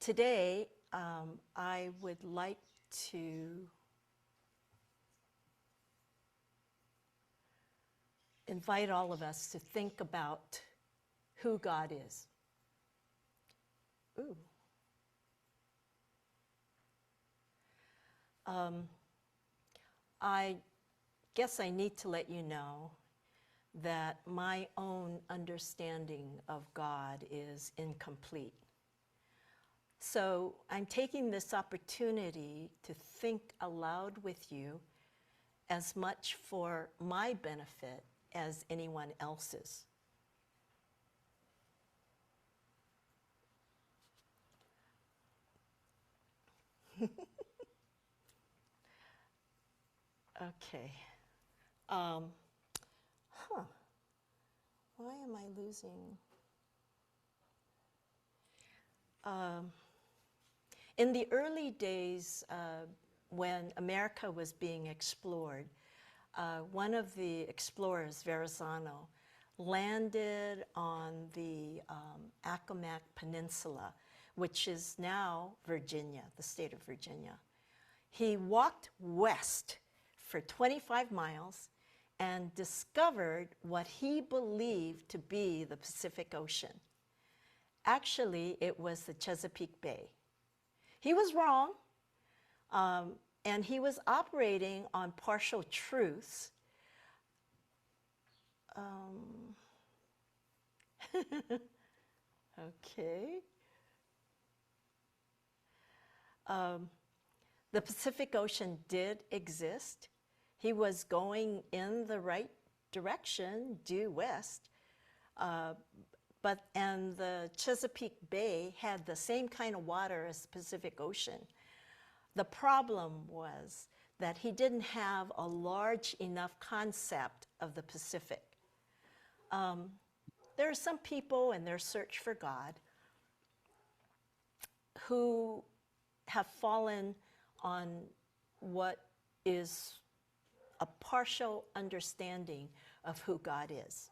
Today, I would like to invite all of us to think about who God is. Ooh. I guess I need to let you know that my own understanding of God is incomplete. So I'm taking this opportunity to think aloud with you as much for my benefit as anyone else's. Okay. Why am I losing? In the early days, when America was being explored, one of the explorers, Verrazano, landed on the Accomack Peninsula, which is now Virginia, the state of Virginia. He walked west for 25 miles and discovered what he believed to be the Pacific Ocean. Actually, it was the Chesapeake Bay. He was wrong, and he was operating on partial truths. Okay. The Pacific Ocean did exist. He was going in the right direction, due west, and the Chesapeake Bay had the same kind of water as the Pacific Ocean. The problem was that he didn't have a large enough concept of the Pacific. There are some people in their search for God who have fallen on what is a partial understanding of who God is.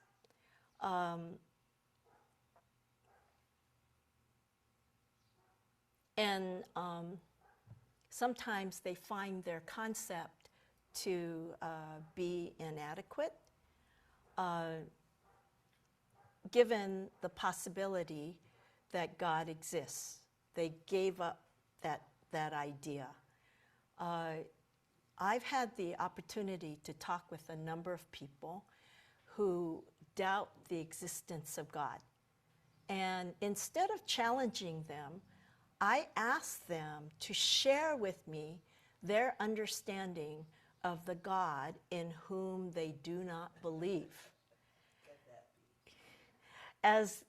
And sometimes they find their concept to be inadequate, given the possibility that God exists. They gave up that idea. I've had the opportunity to talk with a number of people who doubt the existence of God. And instead of challenging them, I ask them to share with me their understanding of the God in whom they do not believe. As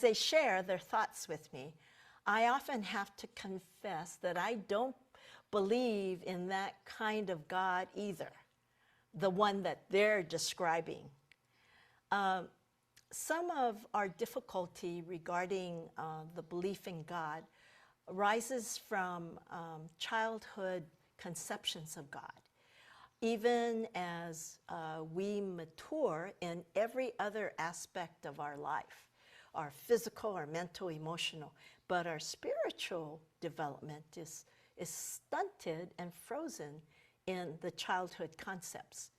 they share their thoughts with me, I often have to confess that I don't believe in that kind of God either, the one that they're describing. Some of our difficulty regarding the belief in God arises from childhood conceptions of God. Even as we mature in every other aspect of our life, our physical, our mental, emotional, but our spiritual development is stunted and frozen in the childhood concepts.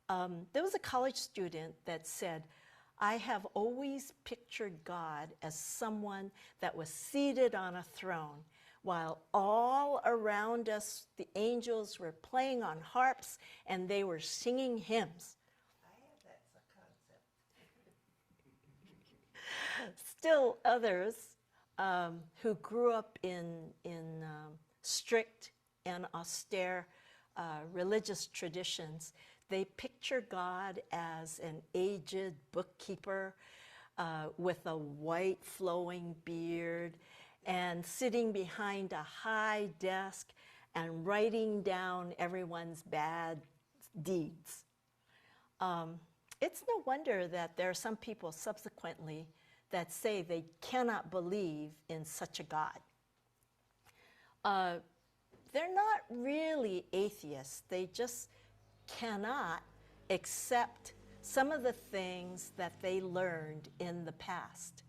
There was a college student that said, I have always pictured God as someone that was seated on a throne, while all around us, the angels were playing on harps and they were singing hymns. I have that concept. Still others who grew up in strict and austere religious traditions, they picture God as an aged bookkeeper with a white flowing beard and sitting behind a high desk and writing down everyone's bad deeds. It's no wonder that there are some people subsequently that say they cannot believe in such a God. They're not really atheists. They just cannot accept some of the things that they learned in the past.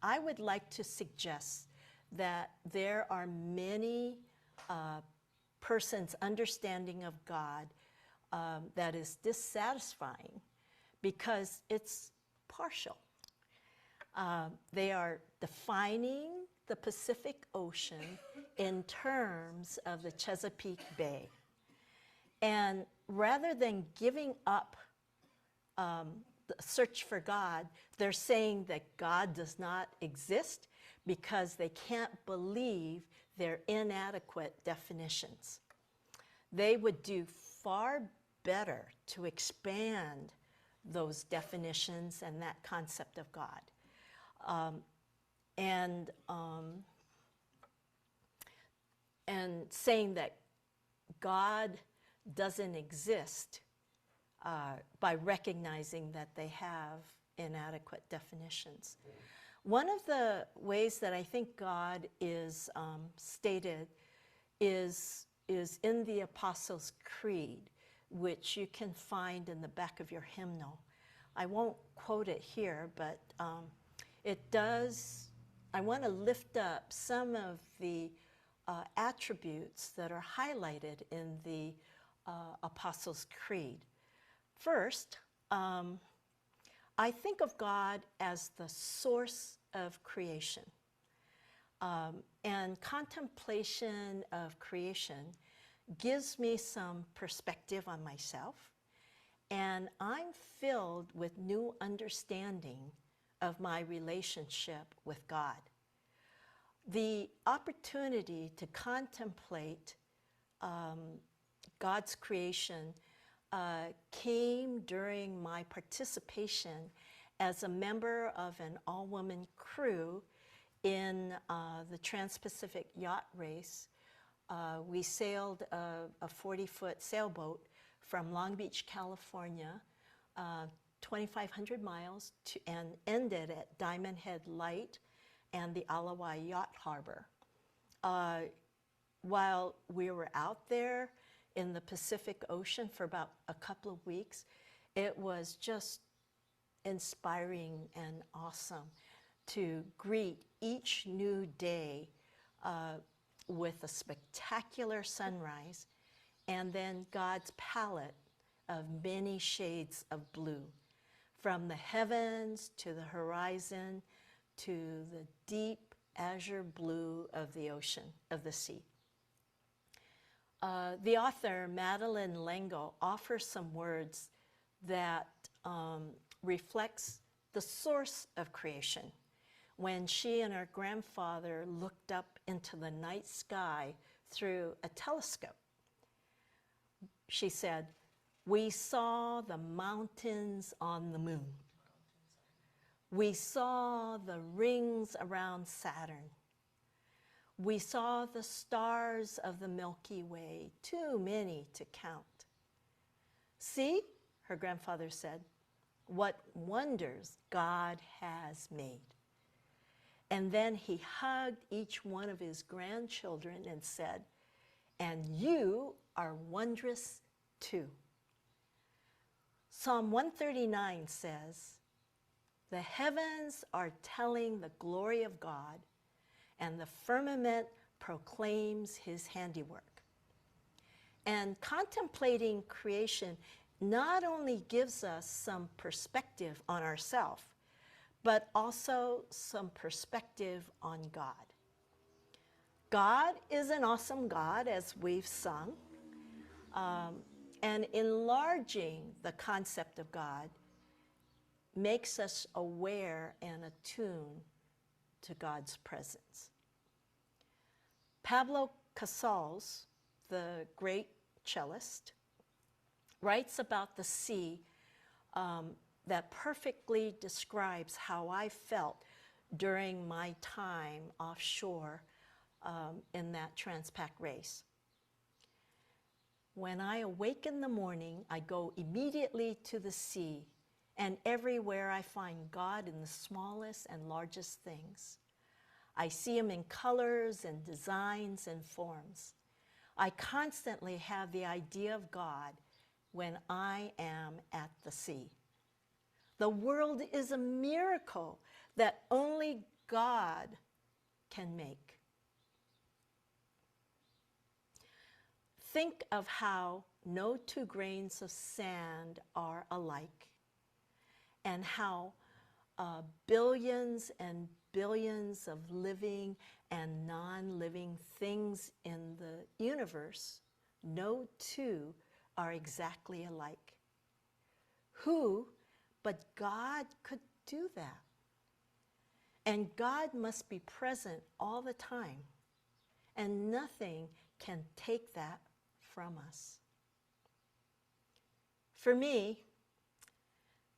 I would like to suggest that there are many persons' understanding of God that is dissatisfying because it's partial. They are defining the Pacific Ocean in terms of the Chesapeake Bay. And rather than giving up the search for God, they're saying that God does not exist because they can't believe their inadequate definitions. They would do far better to expand those definitions and that concept of God. And saying that God doesn't exist by recognizing that they have inadequate definitions. One of the ways that I think God is stated is in the Apostles' Creed, which you can find in the back of your hymnal. I won't quote it here, but it does. I want to lift up some of the attributes that are highlighted in the Apostles' Creed. First, I think of God as the source of creation. And contemplation of creation gives me some perspective on myself, and I'm filled with new understanding of my relationship with God. The opportunity to contemplate God's creation came during my participation as a member of an all-woman crew in the Trans-Pacific Yacht Race. We sailed a 40-foot sailboat from Long Beach, California, 2,500 miles and ended at Diamond Head Light and the Alawai Yacht Harbor. While we were out there in the Pacific Ocean for about a couple of weeks, it was just inspiring and awesome to greet each new day with a spectacular sunrise and then God's palette of many shades of blue, from the heavens to the horizon to the deep azure blue of the ocean, of the sea. The author, Madeleine L'Engle, offers some words that reflects the source of creation when she and her grandfather looked up into the night sky through a telescope. She said, "We saw the mountains on the moon. We saw the rings around Saturn. We saw the stars of the Milky Way, too many to count. See," her grandfather said, "what wonders God has made." And then he hugged each one of his grandchildren and said, "And you are wondrous too." Psalm 139 says, "The heavens are telling the glory of God, and the firmament proclaims his handiwork." And contemplating creation not only gives us some perspective on ourselves, but also some perspective on God. God is an awesome God, as we've sung, and enlarging the concept of God makes us aware and attuned to God's presence. Pablo Casals, the great cellist, writes about the sea that perfectly describes how I felt during my time offshore in that Transpac race. "When I awake in the morning, I go immediately to the sea, and everywhere I find God in the smallest and largest things. I see him in colors and designs and forms. I constantly have the idea of God when I am at the sea. The world is a miracle that only God can make. Think of how no two grains of sand are alike, and how billions and billions of living and non-living things in the universe, no two are exactly alike. Who but God could do that? And God must be present all the time, and nothing can take that from us. For me,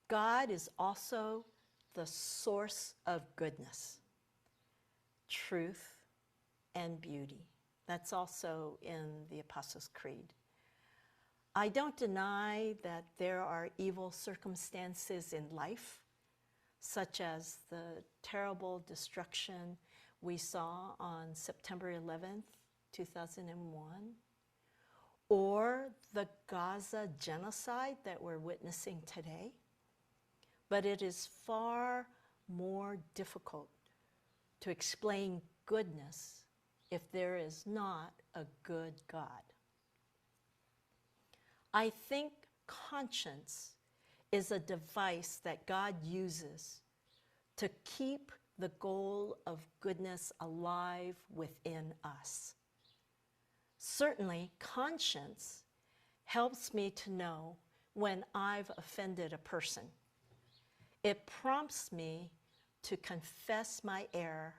God is also the source of goodness, truth, and beauty. That's also in the Apostles' Creed. I don't deny that there are evil circumstances in life, such as the terrible destruction we saw on September 11th, 2001, or the Gaza genocide that we're witnessing today. But it is far more difficult to explain goodness if there is not a good God. I think conscience is a device that God uses to keep the goal of goodness alive within us. Certainly, conscience helps me to know when I've offended a person. It prompts me to confess my error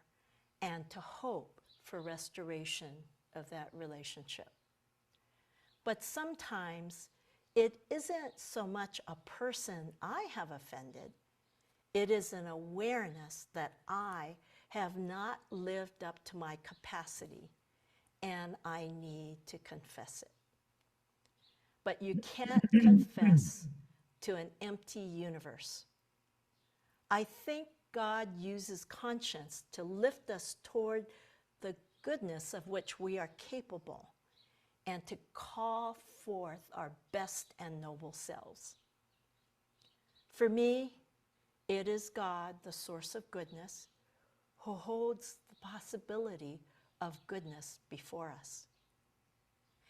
and to hope for restoration of that relationship. But sometimes it isn't so much a person I have offended, it is an awareness that I have not lived up to my capacity and I need to confess it. But you can't confess to an empty universe. I think God uses conscience to lift us toward the goodness of which we are capable and to call forth our best and noble selves. For me, it is God, the source of goodness, who holds the possibility of goodness before us.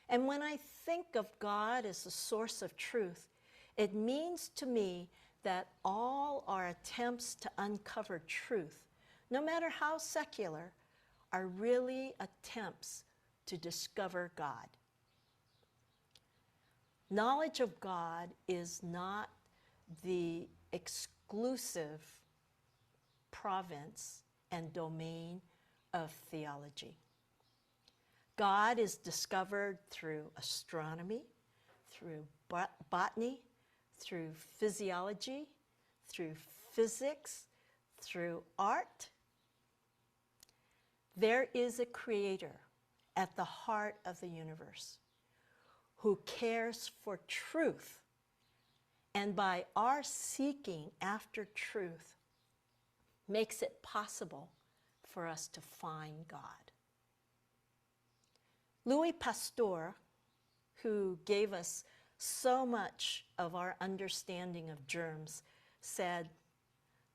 And when I think of God as the source of truth, it means to me that all our attempts to uncover truth, no matter how secular, are really attempts to discover God. Knowledge of God is not the exclusive province and domain of theology. God is discovered through astronomy, through botany, through physiology, through physics, through art. There is a creator at the heart of the universe who cares for truth, and by our seeking after truth makes it possible for us to find God. Louis Pasteur, who gave us so much of our understanding of germs, said,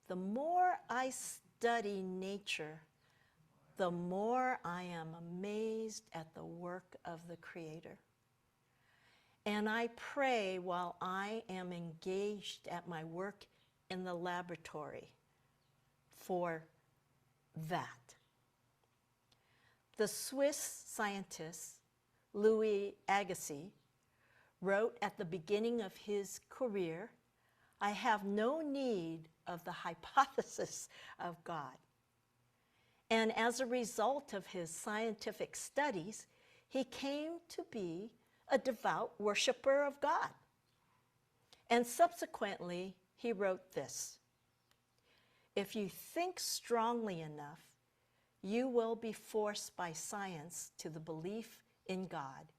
"The more I study nature, the more I am amazed at the work of the Creator. And I pray while I am engaged at my work in the laboratory for that." The Swiss scientist Louis Agassiz wrote at the beginning of his career, "I have no need of the hypothesis of God." And as a result of his scientific studies, he came to be a devout worshiper of God. And subsequently, he wrote this: "If you think strongly enough, you will be forced by science to the belief in God,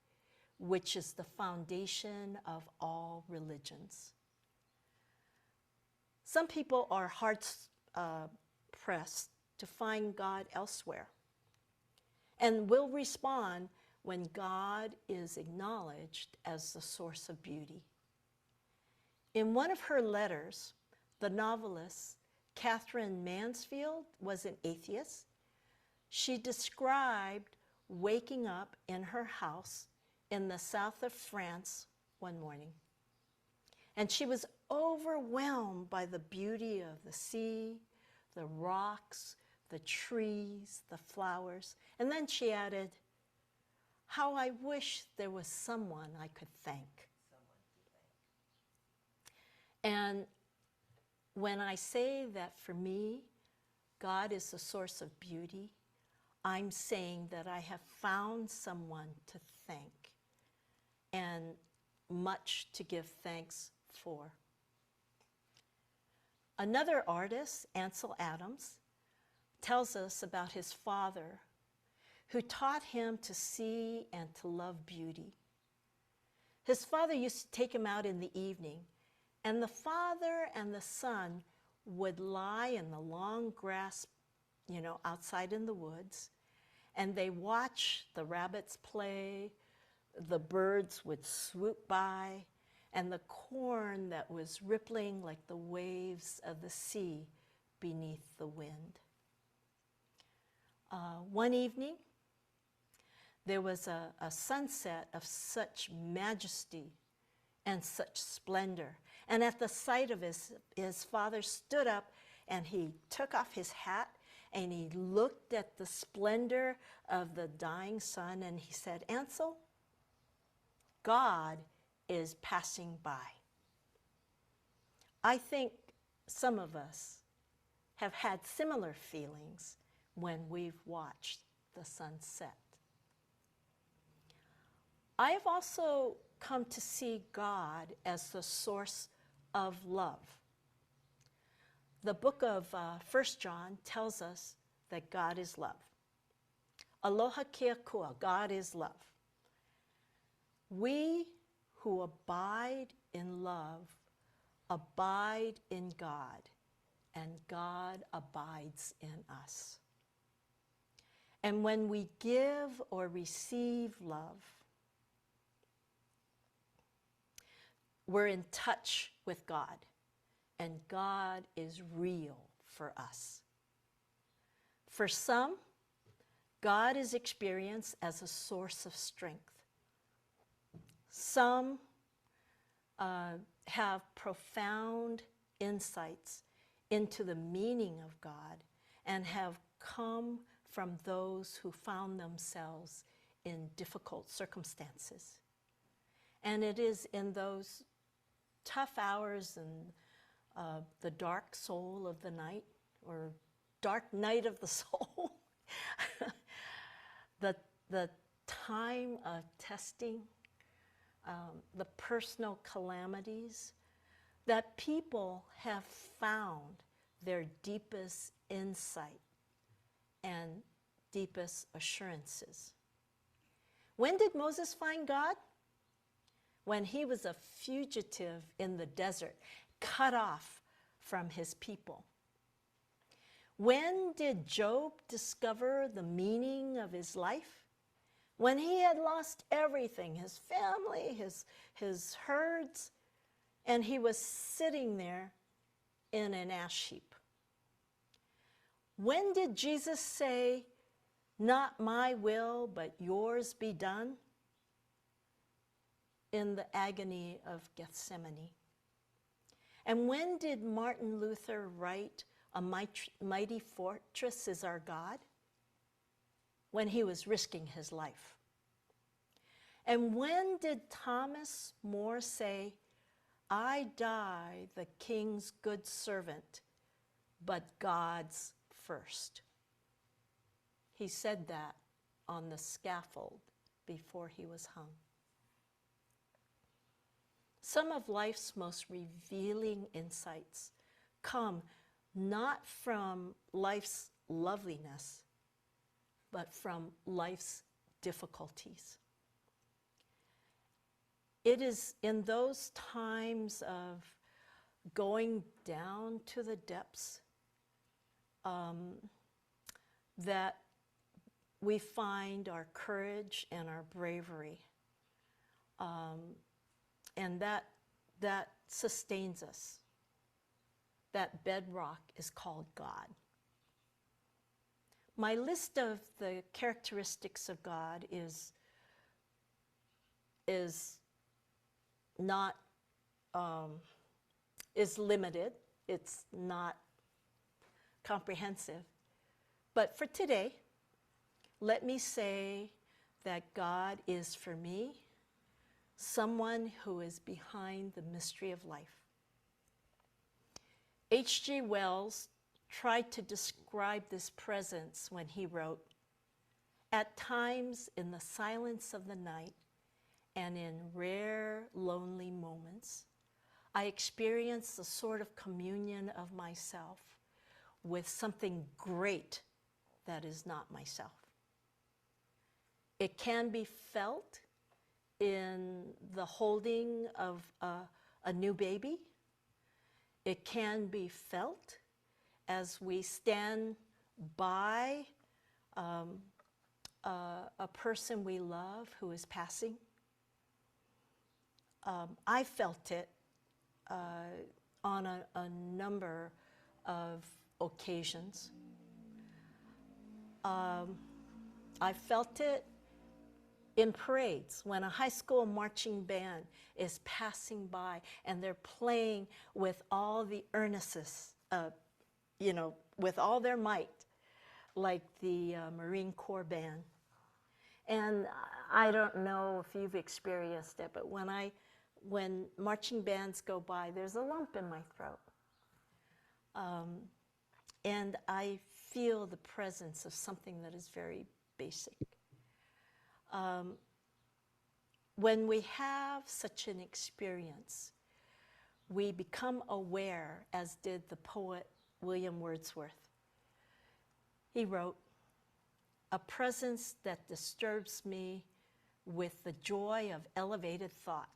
which is the foundation of all religions." Some people are hard-pressed to find God elsewhere and will respond when God is acknowledged as the source of beauty. In one of her letters, the novelist Catherine Mansfield was an atheist. She described waking up in her house in the south of France one morning. And she was overwhelmed by the beauty of the sea, the rocks, the trees, the flowers. And then she added, "How I wish there was someone I could thank." And when I say that for me, God is the source of beauty, I'm saying that I have found someone to thank and much to give thanks for. Another artist, Ansel Adams, tells us about his father who taught him to see and to love beauty. His father used to take him out in the evening, and the father and the son would lie in the long grass, outside in the woods, and they watch the rabbits play, the birds would swoop by, and the corn that was rippling like the waves of the sea beneath the wind. One evening, there was a sunset of such majesty and such splendor. And at the sight of his father stood up and he took off his hat and he looked at the splendor of the dying sun and he said, "Ansel, God is passing by." I think some of us have had similar feelings when we've watched the sunset. I have also come to see God as the source of love. The book of 1 John tells us that God is love. Aloha kia kua, God is love. We who abide in love abide in God, and God abides in us. And when we give or receive love, we're in touch with God, and God is real for us. For some, God is experienced as a source of strength. Some have profound insights into the meaning of God and have come from those who found themselves in difficult circumstances. And it is in those tough hours and the dark soul of the night, or dark night of the soul, the time of testing, the personal calamities, that people have found their deepest insight and deepest assurances. When did Moses find God? When he was a fugitive in the desert, cut off from his people. When did Job discover the meaning of his life? When he had lost everything, his family, his herds, and he was sitting there in an ash heap. When did Jesus say, "Not my will, but yours be done"? In the agony of Gethsemane. And when did Martin Luther write, "A mighty fortress is our God"? When he was risking his life. And when did Thomas More say, "I die the King's good servant, but God's first"? He said that on the scaffold before he was hung. Some of life's most revealing insights come not from life's loveliness, but from life's difficulties. It is in those times of going down to the depths that we find our courage and our bravery. And that sustains us. that bedrock is called God. My list of the characteristics of God is not is limited. It's not comprehensive. But for today, let me say that God is for me someone who is behind the mystery of life. H.G. Wells tried to describe this presence when he wrote, "At times in the silence of the night and in rare lonely moments, I experience a sort of communion of myself with something great that is not myself. It can be felt in the holding of a new baby. It can be felt as we stand by a person we love who is passing. I felt it on a number of occasions. I felt it in parades when a high school marching band is passing by and they're playing with all the earnestness, with all their might, like the Marine Corps band. And I don't know if you've experienced it, but when marching bands go by, there's a lump in my throat. And I feel the presence of something that is very basic. When we have such an experience, we become aware, as did the poet William Wordsworth. He wrote, "A presence that disturbs me with the joy of elevated thought,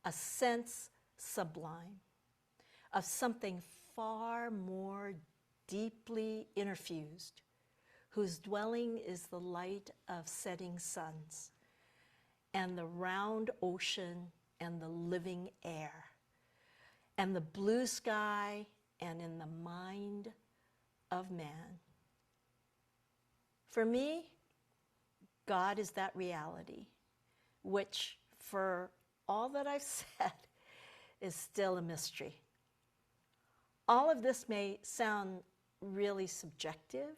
a sense sublime of something far more deeply interfused, whose dwelling is the light of setting suns, and the round ocean and the living air, and the blue sky, and in the mind of man." For me, God is that reality, which for all that I've said is still a mystery. All of this may sound really subjective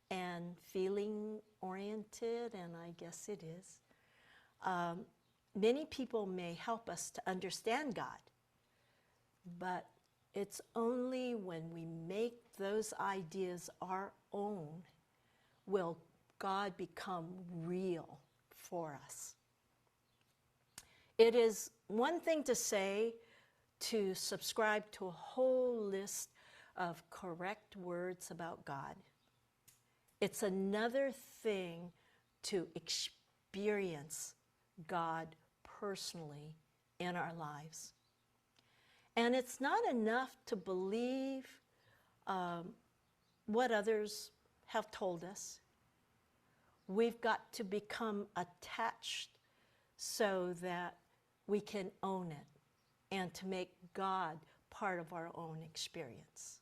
and feeling oriented, and I guess it is. Many people may help us to understand God, but it's only when we make those ideas our own will God become real for us. It is one thing to say, to subscribe to a whole list of correct words about God. It's another thing to experience God personally in our lives. And it's not enough to believe what others have told us. We've got to become attached so that we can own it and to make God part of our own experience.